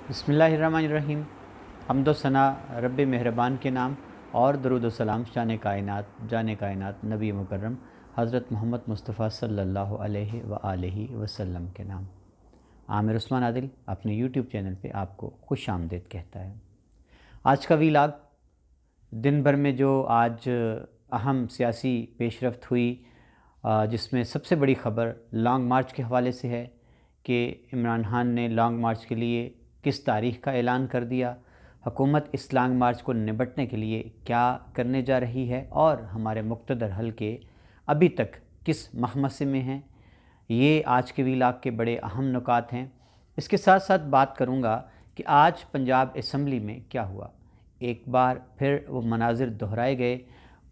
بسم اللہ الرحمن الرحیم۔ حمد و ثنا رب مہربان کے نام اور درود و سلام شان کائنات جان کائنات نبی مکرم حضرت محمد مصطفیٰ صلی اللہ علیہ وآلہ وسلم کے نام۔ عامر عثمان عادل اپنے یوٹیوب چینل پہ آپ کو خوش آمدید کہتا ہے۔ آج کا ویلاگ دن بھر میں جو آج اہم سیاسی پیش رفت ہوئی، جس میں سب سے بڑی خبر لانگ مارچ کے حوالے سے ہے کہ عمران خان نے لانگ مارچ کے لیے کس تاریخ کا اعلان کر دیا، حکومت اس لانگ مارچ کو نبٹنے کے لیے کیا کرنے جا رہی ہے اور ہمارے مقتدر حلقے ابھی تک کس مخمصے میں ہیں۔ یہ آج کے ویلاگ کے بڑے اہم نکات ہیں۔ اس کے ساتھ ساتھ بات کروں گا کہ آج پنجاب اسمبلی میں کیا ہوا۔ ایک بار پھر وہ مناظر دہرائے گئے۔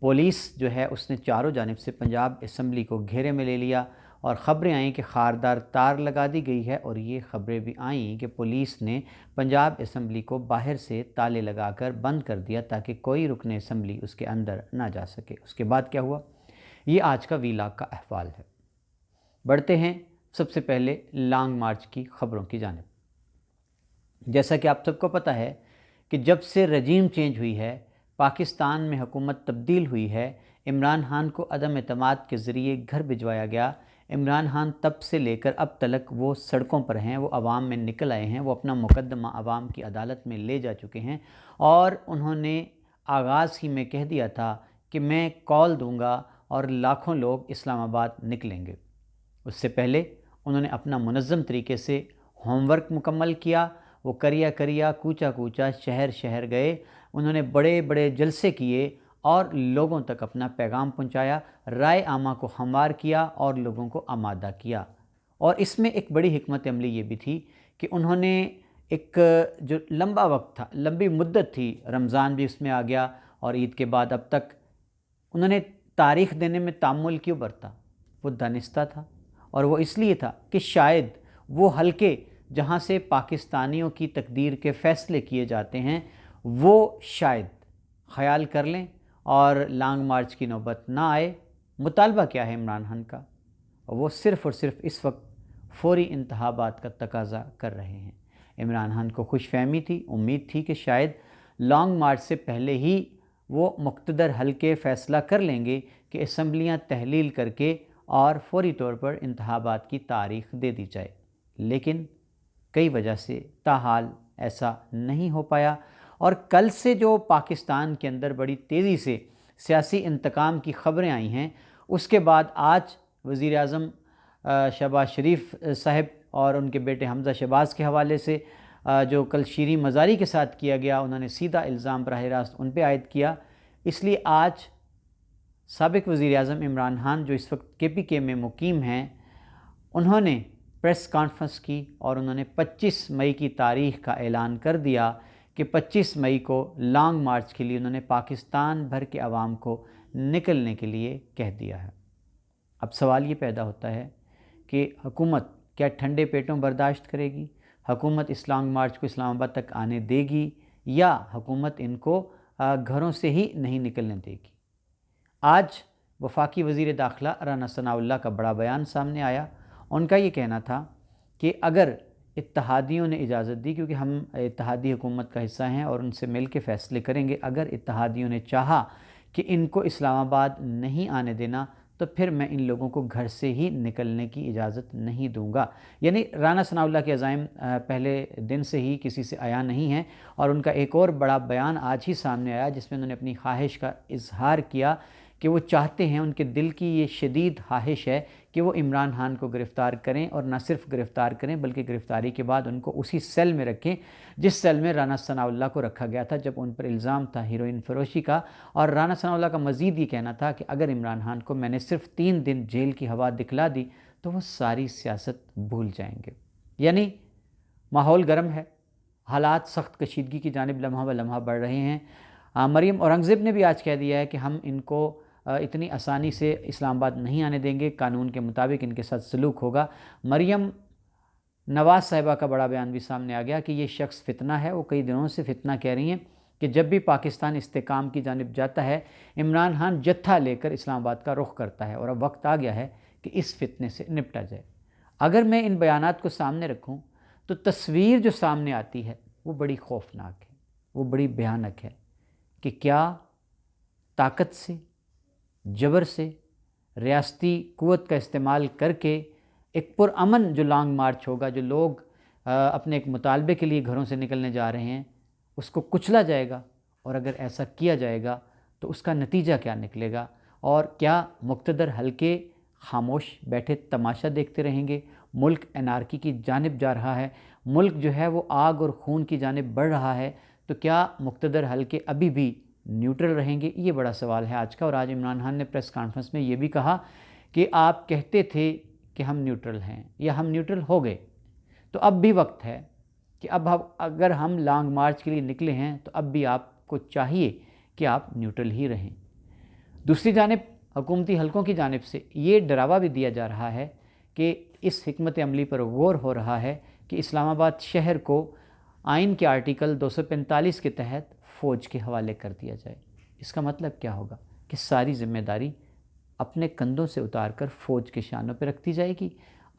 پولیس جو ہے اس نے چاروں جانب سے پنجاب اسمبلی کو گھیرے میں لے لیا اور خبریں آئیں کہ خاردار تار لگا دی گئی ہے، اور یہ خبریں بھی آئیں کہ پولیس نے پنجاب اسمبلی کو باہر سے تالے لگا کر بند کر دیا تاکہ کوئی رکن اسمبلی اس کے اندر نہ جا سکے۔ اس کے بعد کیا ہوا، یہ آج کا ویلاگ کا احوال ہے۔ بڑھتے ہیں سب سے پہلے لانگ مارچ کی خبروں کی جانب۔ جیسا کہ آپ سب کو پتہ ہے کہ جب سے رجیم چینج ہوئی ہے، پاکستان میں حکومت تبدیل ہوئی ہے، عمران خان کو عدم اعتماد کے ذریعے گھر بھجوایا گیا۔ عمران خان تب سے لے کر اب تلک وہ سڑکوں پر ہیں، وہ عوام میں نکل آئے ہیں، وہ اپنا مقدمہ عوام کی عدالت میں لے جا چکے ہیں، اور انہوں نے آغاز ہی میں کہہ دیا تھا کہ میں کال دوں گا اور لاکھوں لوگ اسلام آباد نکلیں گے۔ اس سے پہلے انہوں نے اپنا منظم طریقے سے ہوم ورک مکمل کیا۔ وہ کریا کوچا کوچا شہر شہر گئے، انہوں نے بڑے بڑے جلسے کیے اور لوگوں تک اپنا پیغام پہنچایا، رائے عامہ کو ہموار کیا اور لوگوں کو آمادہ کیا۔ اور اس میں ایک بڑی حکمت عملی یہ بھی تھی کہ انہوں نے ایک جو لمبا وقت تھا، لمبی مدت تھی، رمضان بھی اس میں آ گیا اور عید کے بعد اب تک انہوں نے تاریخ دینے میں تامل کیوں برتا؟ وہ دانستہ تھا، اور وہ اس لیے تھا کہ شاید وہ حلقے جہاں سے پاکستانیوں کی تقدیر کے فیصلے کیے جاتے ہیں وہ شاید خیال کر لیں اور لانگ مارچ کی نوبت نہ آئے۔ مطالبہ کیا ہے عمران خان کا؟ وہ صرف اور صرف اس وقت فوری انتخابات کا تقاضا کر رہے ہیں۔ عمران خان کو خوش فہمی تھی، امید تھی کہ شاید لانگ مارچ سے پہلے ہی وہ مقتدر حلقے فیصلہ کر لیں گے کہ اسمبلیاں تحلیل کر کے اور فوری طور پر انتخابات کی تاریخ دے دی جائے، لیکن کئی وجہ سے تاحال ایسا نہیں ہو پایا۔ اور کل سے جو پاکستان کے اندر بڑی تیزی سے سیاسی انتقام کی خبریں آئی ہیں، اس کے بعد آج وزیر اعظم شہباز شریف صاحب اور ان کے بیٹے حمزہ شہباز کے حوالے سے جو کل شیریں مزاری کے ساتھ کیا گیا، انہوں نے سیدھا الزام براہ راست ان پہ عائد کیا۔ اس لیے آج سابق وزیر اعظم عمران خان جو اس وقت KPK میں مقیم ہیں، انہوں نے پریس کانفرنس کی اور انہوں نے 25 مئی کی تاریخ کا اعلان کر دیا کہ 25 مئی کو لانگ مارچ کے لیے انہوں نے پاکستان بھر کے عوام کو نکلنے کے لیے کہہ دیا ہے۔ اب سوال یہ پیدا ہوتا ہے کہ حکومت کیا ٹھنڈے پیٹوں برداشت کرے گی؟ حکومت اس لانگ مارچ کو اسلام آباد تک آنے دے گی یا حکومت ان کو گھروں سے ہی نہیں نکلنے دے گی؟ آج وفاقی وزیر داخلہ رانا ثناءاللہ کا بڑا بیان سامنے آیا۔ ان کا یہ کہنا تھا کہ اگر اتحادیوں نے اجازت دی، کیونکہ ہم اتحادی حکومت کا حصہ ہیں اور ان سے مل کے فیصلے کریں گے، اگر اتحادیوں نے چاہا کہ ان کو اسلام آباد نہیں آنے دینا تو پھر میں ان لوگوں کو گھر سے ہی نکلنے کی اجازت نہیں دوں گا۔ یعنی رانا ثناءاللہ کے عزائم پہلے دن سے ہی کسی سے آیا نہیں ہے، اور ان کا ایک اور بڑا بیان آج ہی سامنے آیا جس میں انہوں نے اپنی خواہش کا اظہار کیا کہ وہ چاہتے ہیں، ان کے دل کی یہ شدید خواہش ہے کہ وہ عمران خان کو گرفتار کریں، اور نہ صرف گرفتار کریں بلکہ گرفتاری کے بعد ان کو اسی سیل میں رکھیں جس سیل میں رانا ثناءاللہ کو رکھا گیا تھا جب ان پر الزام تھا ہیروئن فروشی کا۔ اور رانا ثناءاللہ کا مزید یہ کہنا تھا کہ اگر عمران خان کو میں نے صرف 3 دن جیل کی ہوا دکھلا دی تو وہ ساری سیاست بھول جائیں گے۔ یعنی ماحول گرم ہے، حالات سخت کشیدگی کی جانب لمحہ بہ لمحہ بڑھ رہے ہیں۔ مریم اورنگزیب نے بھی آج کہہ دیا ہے کہ ہم ان کو اتنی آسانی سے اسلام آباد نہیں آنے دیں گے، قانون کے مطابق ان کے ساتھ سلوک ہوگا۔ مریم نواز صاحبہ کا بڑا بیان بھی سامنے آ گیا کہ یہ شخص فتنہ ہے۔ وہ کئی دنوں سے فتنہ کہہ رہی ہیں کہ جب بھی پاکستان استحکام کی جانب جاتا ہے، عمران خان جتھا لے کر اسلام آباد کا رخ کرتا ہے، اور اب وقت آ گیا ہے کہ اس فتنے سے نپٹا جائے۔ اگر میں ان بیانات کو سامنے رکھوں تو تصویر جو سامنے آتی ہے وہ بڑی خوفناک ہے، وہ بڑی بھیانک ہے کہ کیا طاقت سے، جبر سے، ریاستی قوت کا استعمال کر کے ایک پرامن جو لانگ مارچ ہوگا، جو لوگ اپنے ایک مطالبے کے لیے گھروں سے نکلنے جا رہے ہیں، اس کو کچلا جائے گا، اور اگر ایسا کیا جائے گا تو اس کا نتیجہ کیا نکلے گا، اور کیا مقتدر حلقے خاموش بیٹھے تماشا دیکھتے رہیں گے؟ ملک انارکی کی جانب جا رہا ہے، ملک جو ہے وہ آگ اور خون کی جانب بڑھ رہا ہے، تو کیا مقتدر حلقے ابھی بھی نیوٹرل رہیں گے؟ یہ بڑا سوال ہے آج کا۔ اور آج عمران خان نے پریس کانفرنس میں یہ بھی کہا کہ آپ کہتے تھے کہ ہم نیوٹرل ہیں یا ہم نیوٹرل ہو گئے، تو اب بھی وقت ہے کہ اب اگر ہم لانگ مارچ کے لیے نکلے ہیں تو اب بھی آپ کو چاہیے کہ آپ نیوٹرل ہی رہیں۔ دوسری جانب حکومتی حلقوں کی جانب سے یہ ڈراوا بھی دیا جا رہا ہے کہ اس حکمت عملی پر غور ہو رہا ہے کہ اسلام آباد شہر کو آئین کے آرٹیکل 245 کے تحت فوج کے حوالے کر دیا جائے۔ اس کا مطلب کیا ہوگا کہ ساری ذمہ داری اپنے کندھوں سے اتار کر فوج کے شانوں پہ رکھ دی جائے گی۔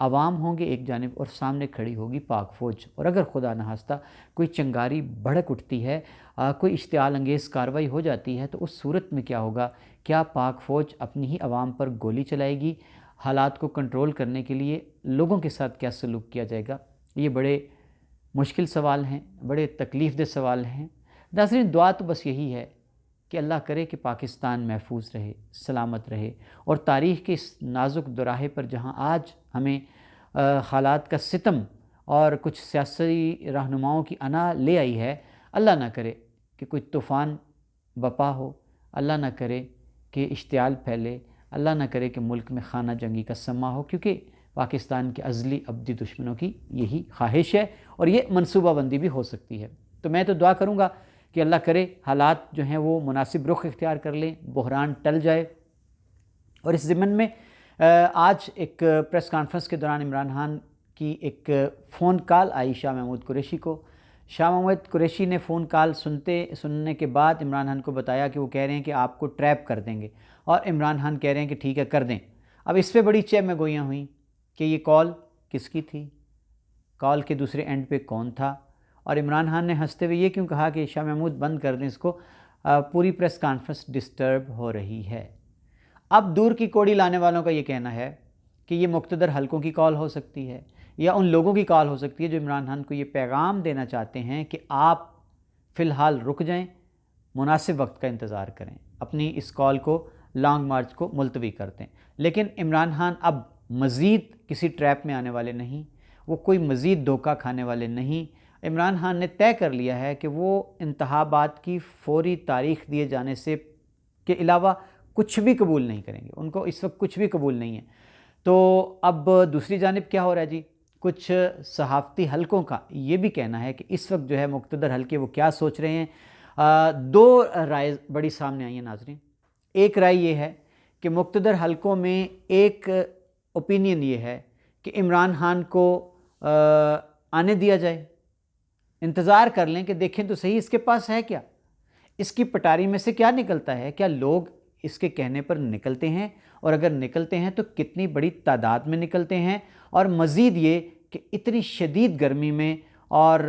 عوام ہوں گے ایک جانب اور سامنے کھڑی ہوگی پاک فوج، اور اگر خدا نخواستہ کوئی چنگاری بھڑک اٹھتی ہے، کوئی اشتعال انگیز کارروائی ہو جاتی ہے، تو اس صورت میں کیا ہوگا؟ کیا پاک فوج اپنی ہی عوام پر گولی چلائے گی؟ حالات کو کنٹرول کرنے کے لیے لوگوں کے ساتھ کیا سلوک کیا جائے گا؟ یہ بڑے مشکل سوال ہیں، بڑے تکلیف دہ سوال ہیں۔ ناظرین، دعا تو بس یہی ہے کہ اللہ کرے کہ پاکستان محفوظ رہے، سلامت رہے، اور تاریخ کے اس نازک دوراہے پر جہاں آج ہمیں حالات کا ستم اور کچھ سیاسی رہنماؤں کی انا لے آئی ہے، اللہ نہ کرے کہ کوئی طوفان بپا ہو، اللہ نہ کرے کہ اشتعال پھیلے، اللہ نہ کرے کہ ملک میں خانہ جنگی کا سما ہو، کیونکہ پاکستان کے ازلی ابدی دشمنوں کی یہی خواہش ہے، اور یہ منصوبہ بندی بھی ہو سکتی ہے۔ تو میں تو دعا کروں گا کہ اللہ کرے حالات جو ہیں وہ مناسب رخ اختیار کر لیں، بحران ٹل جائے۔ اور اس ضمن میں آج ایک پریس کانفرنس کے دوران عمران خان کی ایک فون کال آئی شاہ محمود قریشی کو۔ شاہ محمود قریشی نے فون کال سننے کے بعد عمران خان کو بتایا کہ وہ کہہ رہے ہیں کہ آپ کو ٹریپ کر دیں گے، اور عمران خان کہہ رہے ہیں کہ ٹھیک ہے کر دیں۔ اب اس پہ بڑی چہ میں گوئیاں ہوئیں کہ یہ کال کس کی تھی، کال کے دوسرے اینڈ پہ کون تھا، اور عمران خان نے ہنستے ہوئے یہ کیوں کہا کہ شاہ محمود بند کر دیں اس کو، پوری پریس کانفرنس ڈسٹرب ہو رہی ہے۔ اب دور کی کوڑی لانے والوں کا یہ کہنا ہے کہ یہ مقتدر حلقوں کی کال ہو سکتی ہے، یا ان لوگوں کی کال ہو سکتی ہے جو عمران خان کو یہ پیغام دینا چاہتے ہیں کہ آپ فی الحال رک جائیں، مناسب وقت کا انتظار کریں، اپنی اس کال کو لانگ مارچ کو ملتوی کر دیں۔ لیکن عمران خان اب مزید کسی ٹریپ میں آنے والے نہیں، وہ کوئی مزید دھوکہ کھانے والے نہیں۔ عمران خان نے طے کر لیا ہے کہ وہ انتخابات کی فوری تاریخ دیے جانے سے کے علاوہ کچھ بھی قبول نہیں کریں گے، ان کو اس وقت کچھ بھی قبول نہیں ہے۔ تو اب دوسری جانب کیا ہو رہا ہے جی؟ کچھ صحافتی حلقوں کا یہ بھی کہنا ہے کہ اس وقت جو ہے مقتدر حلقے وہ کیا سوچ رہے ہیں۔ دو رائے بڑی سامنے آئی ہیں ناظرین۔ ایک رائے یہ ہے کہ مقتدر حلقوں میں ایک اوپینین یہ ہے کہ عمران خان کو آنے دیا جائے، انتظار کر لیں کہ دیکھیں تو صحیح اس کے پاس ہے کیا، اس کی پٹاری میں سے کیا نکلتا ہے، کیا لوگ اس کے کہنے پر نکلتے ہیں، اور اگر نکلتے ہیں تو کتنی بڑی تعداد میں نکلتے ہیں، اور مزید یہ کہ اتنی شدید گرمی میں، اور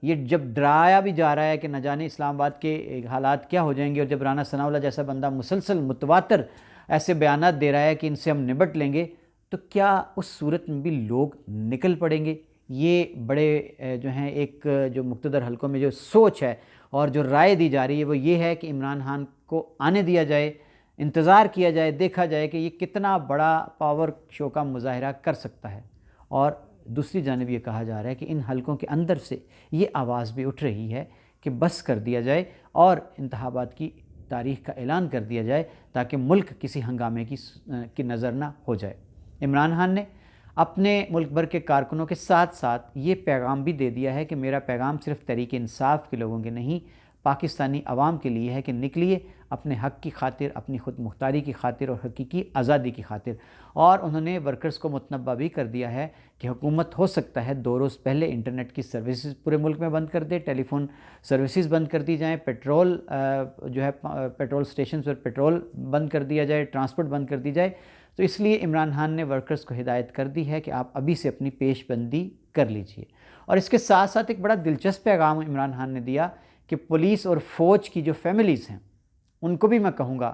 یہ جب ڈرایا بھی جا رہا ہے کہ نہ جانے اسلام آباد کے حالات کیا ہو جائیں گے، اور جب رانا ثناء اللہ جیسا بندہ مسلسل متواتر ایسے بیانات دے رہا ہے کہ ان سے ہم نبٹ لیں گے، تو کیا اس صورت میں بھی لوگ نکل پڑیں گے؟ یہ بڑے جو ہیں ایک جو مقتدر حلقوں میں جو سوچ ہے اور جو رائے دی جا رہی ہے وہ یہ ہے کہ عمران خان کو آنے دیا جائے، انتظار کیا جائے، دیکھا جائے کہ یہ کتنا بڑا پاور شو کا مظاہرہ کر سکتا ہے۔ اور دوسری جانب یہ کہا جا رہا ہے کہ ان حلقوں کے اندر سے یہ آواز بھی اٹھ رہی ہے کہ بس کر دیا جائے اور انتخابات کی تاریخ کا اعلان کر دیا جائے، تاکہ ملک کسی ہنگامے کی نظر نہ ہو جائے۔ عمران خان نے اپنے ملک بھر کے کارکنوں کے ساتھ ساتھ یہ پیغام بھی دے دیا ہے کہ میرا پیغام صرف تحریک انصاف کے لوگوں کے نہیں، پاکستانی عوام کے لیے ہے کہ نکلیے اپنے حق کی خاطر، اپنی خود مختاری کی خاطر اور حقیقی آزادی کی خاطر۔ اور انہوں نے ورکرز کو متنبہ بھی کر دیا ہے کہ حکومت ہو سکتا ہے 2 روز پہلے انٹرنیٹ کی سروسز پورے ملک میں بند کر دے، ٹیلی فون سروسز بند کر دی جائیں، پیٹرول جو ہے پیٹرول سٹیشنز پر پیٹرول بند کر دیا جائے، ٹرانسپورٹ بند کر دی جائے۔ تو اس لیے عمران خان نے ورکرز کو ہدایت کر دی ہے کہ آپ ابھی سے اپنی پیش بندی کر لیجئے۔ اور اس کے ساتھ ساتھ ایک بڑا دلچسپ پیغام عمران خان نے دیا کہ پولیس اور فوج کی جو فیملیز ہیں ان کو بھی میں کہوں گا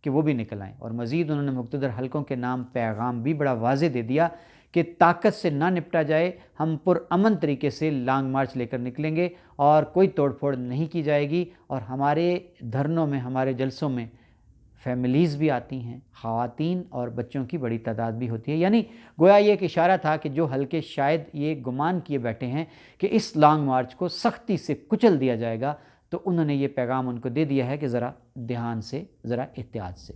کہ وہ بھی نکل آئیں، اور مزید انہوں نے مقتدر حلقوں کے نام پیغام بھی بڑا واضح دے دیا کہ طاقت سے نہ نپٹا جائے، ہم پرامن طریقے سے لانگ مارچ لے کر نکلیں گے اور کوئی توڑ پھوڑ نہیں کی جائے گی، اور ہمارے دھرنوں میں، ہمارے جلسوں میں فیملیز بھی آتی ہیں، خواتین اور بچوں کی بڑی تعداد بھی ہوتی ہے۔ یعنی گویا یہ ایک اشارہ تھا کہ جو حلقے شاید یہ گمان کیے بیٹھے ہیں کہ اس لانگ مارچ کو سختی سے کچل دیا جائے گا، تو انہوں نے یہ پیغام ان کو دے دیا ہے کہ ذرا دھیان سے، ذرا احتیاط سے۔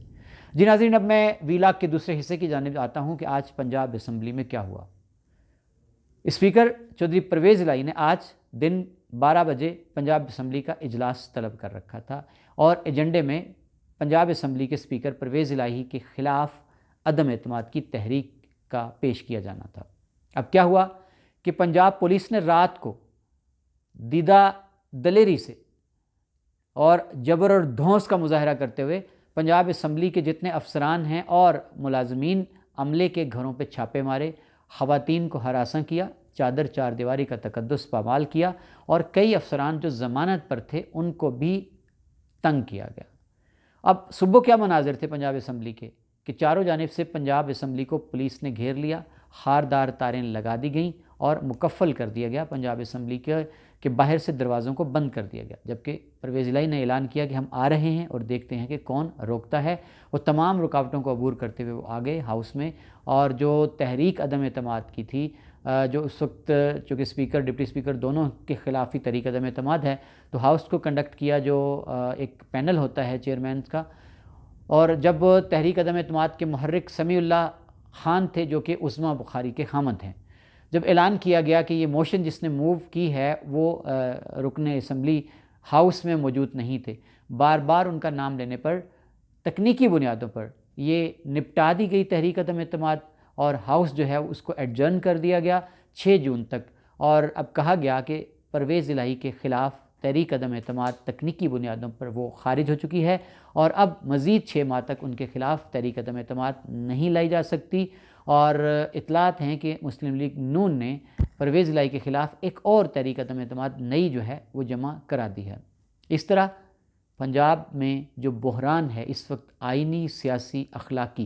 جی ناظرین، اب میں ویلاگ کے دوسرے حصے کی جانب آتا ہوں کہ آج پنجاب اسمبلی میں کیا ہوا۔ اسپیکر چودھری پرویز الہی نے آج دن 12 بجے پنجاب اسمبلی کا اجلاس طلب کر رکھا تھا، اور ایجنڈے میں پنجاب اسمبلی کے اسپیکر پرویز الہی کے خلاف عدم اعتماد کی تحریک کا پیش کیا جانا تھا۔ اب کیا ہوا کہ پنجاب پولیس نے رات کو دیدہ دلیری سے اور جبر اور دھونس کا مظاہرہ کرتے ہوئے پنجاب اسمبلی کے جتنے افسران ہیں اور ملازمین عملے کے گھروں پہ چھاپے مارے، خواتین کو ہراساں کیا، چادر چار دیواری کا تقدس پامال کیا، اور کئی افسران جو ضمانت پر تھے ان کو بھی تنگ کیا گیا۔ اب صبح کیا مناظر تھے پنجاب اسمبلی کے کہ چاروں جانب سے پنجاب اسمبلی کو پولیس نے گھیر لیا، خاردار تاریں لگا دی گئیں اور مکفل کر دیا گیا پنجاب اسمبلی کے باہر سے دروازوں کو بند کر دیا گیا، جبکہ پرویز الہی نے اعلان کیا کہ ہم آ رہے ہیں اور دیکھتے ہیں کہ کون روکتا ہے۔ وہ تمام رکاوٹوں کو عبور کرتے ہوئے وہ آ گئے ہاؤس میں، اور جو تحریک عدم اعتماد کی تھی، جو اس وقت چونکہ اسپیکر ڈپٹی اسپیکر دونوں کے خلاف ہی تحریک عدم اعتماد ہے، تو ہاؤس کو کنڈکٹ کیا جو ایک پینل ہوتا ہے چیئرمینز کا، اور جب تحریک عدم اعتماد کے محرک سمیع اللہ خان تھے جو کہ عظمیٰ بخاری کے خامند ہیں، جب اعلان کیا گیا کہ یہ موشن جس نے موو کی ہے وہ رکن اسمبلی ہاؤس میں موجود نہیں تھے، بار بار ان کا نام لینے پر تکنیکی بنیادوں پر یہ نپٹا دی گئی تحریک عدم اعتماد، اور ہاؤس جو ہے اس کو ایڈجرن کر دیا گیا 6 جون تک، اور اب کہا گیا کہ پرویز الہی کے خلاف تحریک عدم اعتماد تکنیکی بنیادوں پر وہ خارج ہو چکی ہے، اور اب مزید 6 ماہ تک ان کے خلاف تحریک عدم اعتماد نہیں لائی جا سکتی۔ اور اطلاعات ہیں کہ مسلم لیگ نون نے پرویز الہی کے خلاف ایک اور تحریک عدم اعتماد نئی جو ہے وہ جمع کرا دی ہے۔ اس طرح پنجاب میں جو بحران ہے اس وقت آئینی، سیاسی، اخلاقی،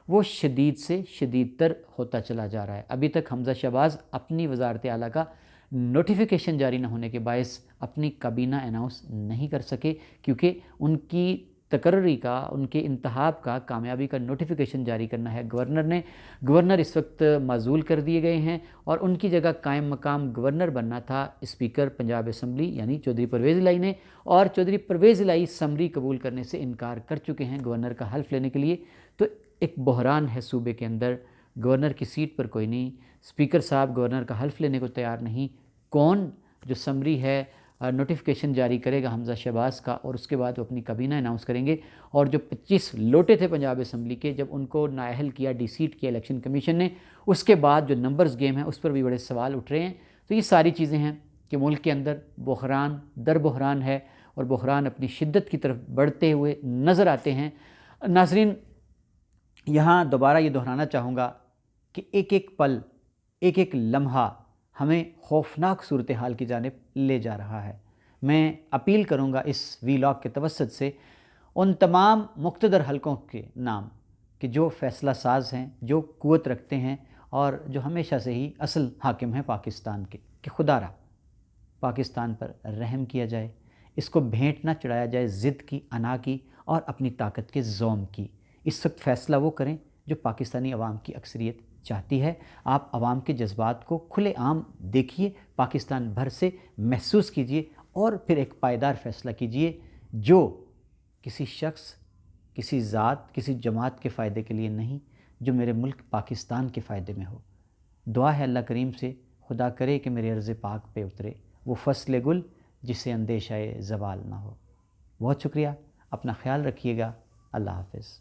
وہ شدید سے شدید تر ہوتا چلا جا رہا ہے۔ ابھی تک حمزہ شہباز اپنی وزارت اعلیٰ کا نوٹیفیکیشن جاری نہ ہونے کے باعث اپنی کابینہ اناؤنس نہیں کر سکے، کیونکہ ان کی تقرری کا، ان کے انتخاب کا، کامیابی کا نوٹیفیکیشن جاری کرنا ہے گورنر نے۔ گورنر اس وقت معزول کر دیے گئے ہیں، اور ان کی جگہ قائم مقام گورنر بننا تھا اسپیکر پنجاب اسمبلی یعنی چودھری پرویز الہی نے، اور چودھری پرویز الہی سمری قبول کرنے سے انکار کر چکے ہیں گورنر کا حلف لینے کے لیے۔ تو ایک بحران ہے صوبے کے اندر، گورنر کی سیٹ پر کوئی نہیں، اسپیکر صاحب گورنر کا حلف لینے کو تیار نہیں، کون جو سمری ہے نوٹیفیکیشن جاری کرے گا حمزہ شہباز کا، اور اس کے بعد وہ اپنی کابینہ اناؤنس کریں گے۔ اور جو 25 لوٹے تھے پنجاب اسمبلی کے، جب ان کو نااہل کیا ڈی سیٹ کیا الیکشن کمیشن نے، اس کے بعد جو نمبرز گیم ہے اس پر بھی بڑے سوال اٹھ رہے ہیں۔ تو یہ ساری چیزیں ہیں کہ ملک کے اندر بحران در بحران ہے، اور بحران اپنی شدت کی طرف بڑھتے ہوئے نظر آتے ہیں۔ ناظرین، یہاں دوبارہ یہ دہرانا چاہوں گا کہ ایک ایک پل، ایک ایک لمحہ ہمیں خوفناک صورتحال کی جانب لے جا رہا ہے۔ میں اپیل کروں گا اس ویلاگ کے توسط سے ان تمام مقتدر حلقوں کے نام کہ جو فیصلہ ساز ہیں، جو قوت رکھتے ہیں، اور جو ہمیشہ سے ہی اصل حاکم ہیں پاکستان کے، کہ خدا را پاکستان پر رحم کیا جائے، اس کو بھینٹ نہ چڑھایا جائے ضد کی، انا کی اور اپنی طاقت کے زوم کی۔ اس وقت فیصلہ وہ کریں جو پاکستانی عوام کی اکثریت چاہتی ہے۔ آپ عوام کے جذبات کو کھلے عام دیکھیے، پاکستان بھر سے محسوس کیجیے، اور پھر ایک پائیدار فیصلہ کیجیے جو کسی شخص، کسی ذات، کسی جماعت کے فائدے کے لیے نہیں، جو میرے ملک پاکستان کے فائدے میں ہو۔ دعا ہے اللہ کریم سے، خدا کرے کہ میرے عرض پاک پہ اترے وہ فصل گل جسے اندیشہ زوال نہ ہو۔ بہت شکریہ، اپنا خیال رکھیے گا، اللہ حافظ۔